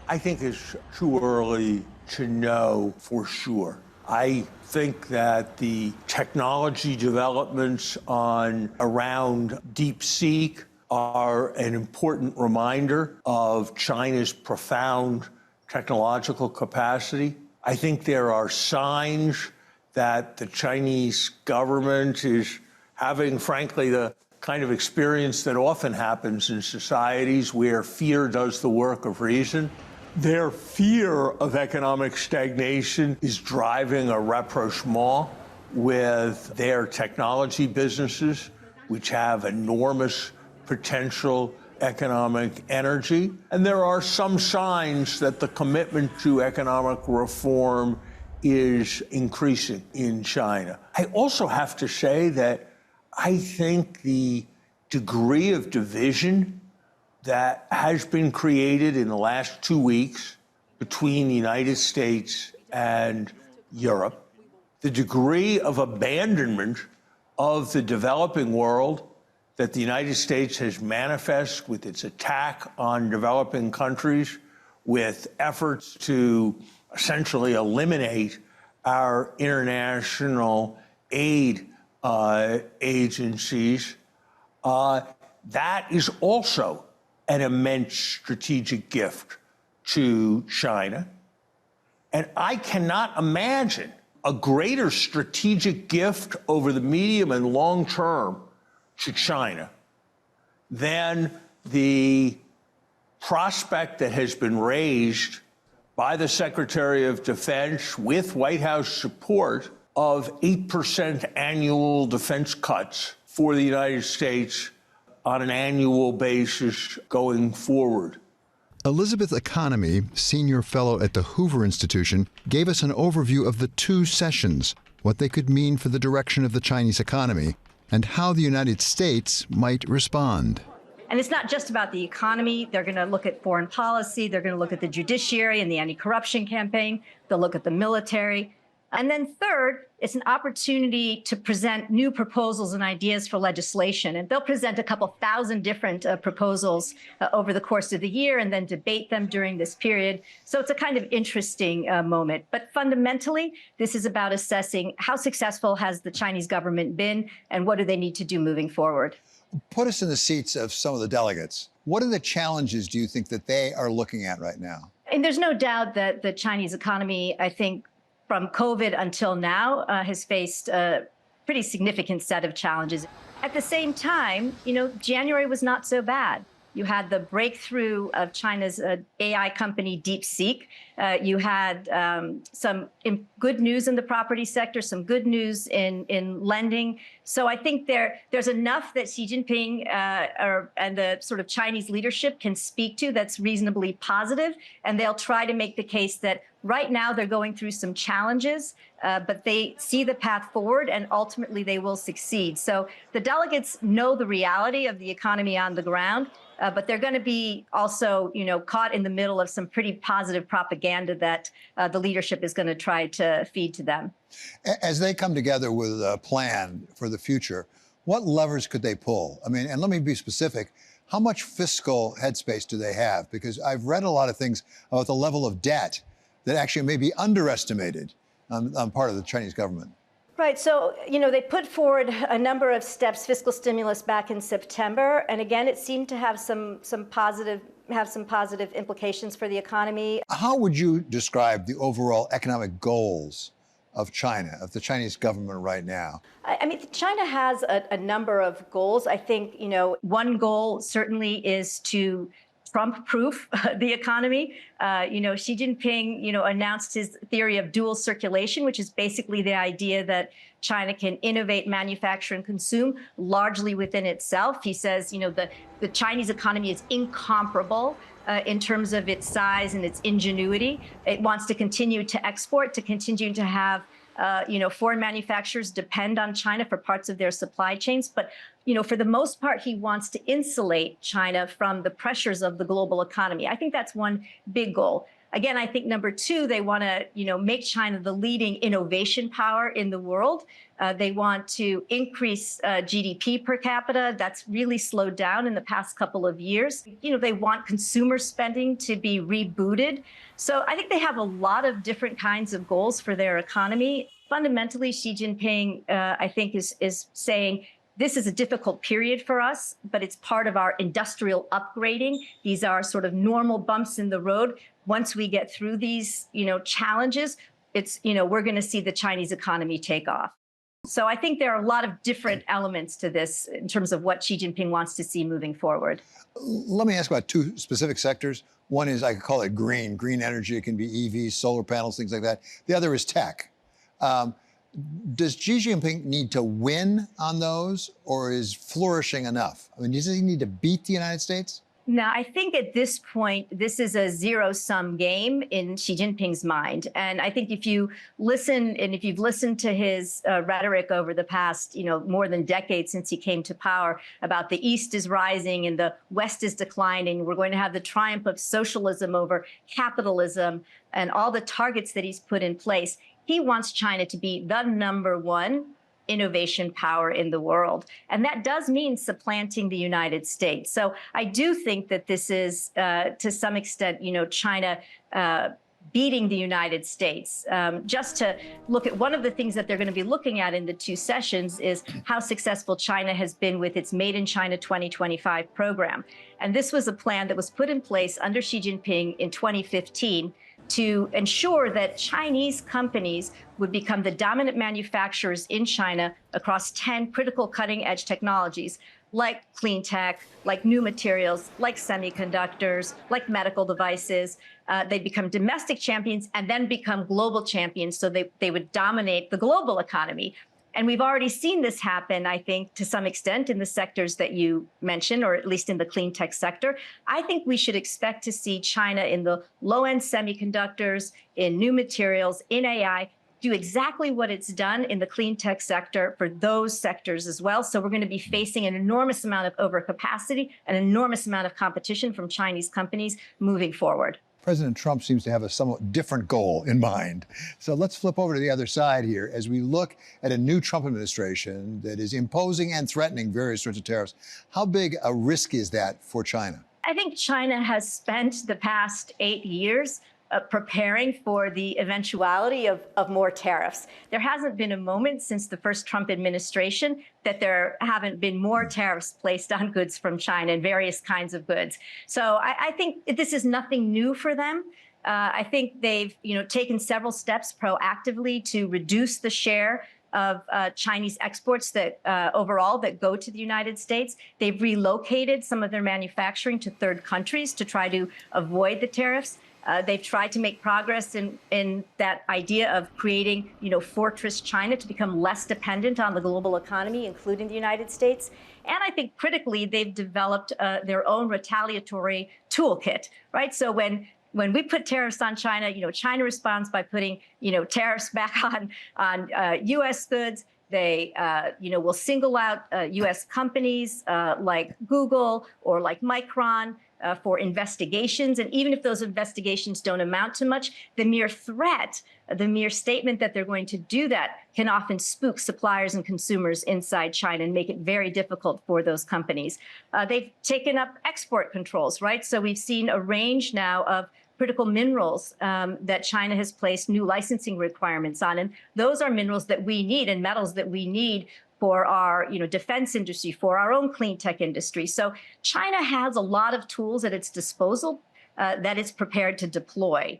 I think it's too early to know for sure. I think that the technology developments around DeepSeek are an important reminder of China's profound technological capacity. I think there are signs that the Chinese government is having, frankly, the kind of experience that often happens in societies where fear does the work of reason. Their fear of economic stagnation is driving a rapprochement with their technology businesses, which have enormous potential economic energy. And there are some signs that the commitment to economic reform is increasing in China. I also have to say that I think the degree of division that has been created in the last 2 weeks between the United States and Europe, the degree of abandonment of the developing world that the United States has manifested with its attack on developing countries, with efforts to essentially eliminate our international aid agencies, that is also an immense strategic gift to China. And I cannot imagine a greater strategic gift over the medium and long term to China than the prospect that has been raised by the Secretary of Defense with White House support of 8% annual defense cuts for the United States on an annual basis going forward. Elizabeth Economy, senior fellow at the Hoover Institute, gave us an overview of the two sessions, what they could mean for the direction of the Chinese economy, and how the United States might respond. And it's not just about the economy. They're going to look at foreign policy. They're going to look at the judiciary and the anti-corruption campaign. They'll look at the military. And then third, it's an opportunity to present new proposals and ideas for legislation. And they'll present a couple thousand different proposals over the course of the year and then debate them during this period. So it's a kind of interesting moment. But fundamentally, this is about assessing how successful has the Chinese government been and what do they need to do moving forward. Put us in the seats of some of the delegates. What are the challenges do you think that they are looking at right now? And there's no doubt that the Chinese economy, I think, from COVID until now, has faced a pretty significant set of challenges. At the same time, January was not so bad. You had the breakthrough of China's AI company, DeepSeek. You had some good news in the property sector, some good news in lending. So I think there's enough that Xi Jinping and the sort of Chinese leadership can speak to that's reasonably positive. And they'll try to make the case that right now they're going through some challenges, but they see the path forward and ultimately they will succeed. So the delegates know the reality of the economy on the ground. But they're going to be also, caught in the middle of some pretty positive propaganda that the leadership is going to try to feed to them. As they come together with a plan for the future, what levers could they pull? I mean, and let me be specific. How much fiscal headspace do they have? Because I've read a lot of things about the level of debt that actually may be underestimated on part of the Chinese government. Right. So, they put forward a number of steps, fiscal stimulus back in September. And again, it seemed to have some positive implications for the economy. How would you describe the overall economic goals of China, of the Chinese government right now? I mean, China has a number of goals. I think, one goal certainly is to Trump-proof the economy. Xi Jinping, announced his theory of dual circulation, which is basically the idea that China can innovate, manufacture, and consume largely within itself. He says, the Chinese economy is incomparable in terms of its size and its ingenuity. It wants to continue to export, to continue to have foreign manufacturers depend on China for parts of their supply chains. But, for the most part, he wants to insulate China from the pressures of the global economy. I think that's one big goal. Again, I think number two, they want to, make China the leading innovation power in the world. They want to increase GDP per capita. That's really slowed down in the past couple of years. They want consumer spending to be rebooted. So I think they have a lot of different kinds of goals for their economy. Fundamentally, Xi Jinping, I think, is saying, this is a difficult period for us, but it's part of our industrial upgrading. These are sort of normal bumps in the road. Once we get through these, challenges, we're going to see the Chinese economy take off. So I think there are a lot of different elements to this in terms of what Xi Jinping wants to see moving forward. Let me ask about two specific sectors. One is, I could call it green energy. It can be EVs, solar panels, things like that. The other is tech. Does Xi Jinping need to win on those, or is flourishing enough? I mean, does he need to beat the United States? Now, I think at this point, this is a zero-sum game in Xi Jinping's mind. And I think if you listen, and if you've listened to his rhetoric over the past, more than decade since he came to power about the East is rising and the West is declining, we're going to have the triumph of socialism over capitalism and all the targets that he's put in place, he wants China to be the number one innovation power in the world. And that does mean supplanting the United States. So I do think that this is, to some extent, China beating the United States. Just to look at one of the things that they're going to be looking at in the two sessions is how successful China has been with its Made in China 2025 program. And this was a plan that was put in place under Xi Jinping in 2015 to ensure that Chinese companies would become the dominant manufacturers in China across 10 critical cutting-edge technologies, like clean tech, like new materials, like semiconductors, like medical devices. They become domestic champions and then become global champions, so they would dominate the global economy. And we've already seen this happen, I think, to some extent in the sectors that you mentioned, or at least in the clean tech sector. I think we should expect to see China in the low-end semiconductors, in new materials, in AI, do exactly what it's done in the clean tech sector for those sectors as well. So we're going to be facing an enormous amount of overcapacity, an enormous amount of competition from Chinese companies moving forward. President Trump seems to have a somewhat different goal in mind. So let's flip over to the other side here. As we look at a new Trump administration that is imposing and threatening various sorts of tariffs, how big a risk is that for China? I think China has spent the past 8 years preparing for the eventuality of more tariffs. There hasn't been a moment since the first Trump administration that there haven't been more tariffs placed on goods from China and various kinds of goods. So I think this is nothing new for them. I think they've taken several steps proactively to reduce the share of Chinese exports that overall that go to the United States. They've relocated some of their manufacturing to third countries to try to avoid the tariffs. They've tried to make progress in that idea of creating, fortress China to become less dependent on the global economy, including the United States. And I think critically, they've developed their own retaliatory toolkit, right? So when we put tariffs on China, China responds by putting, tariffs back on U.S. goods. They, will single out U.S. companies like Google or like Micron for investigations. And even if those investigations don't amount to much, the mere threat, the mere statement that they're going to do that can often spook suppliers and consumers inside China and make it very difficult for those companies. They've taken up export controls, right? So we've seen a range now of critical minerals that China has placed new licensing requirements on. And those are minerals that we need and metals that we need for our defense industry, for our own clean tech industry. So China has a lot of tools at its disposal that it's prepared to deploy.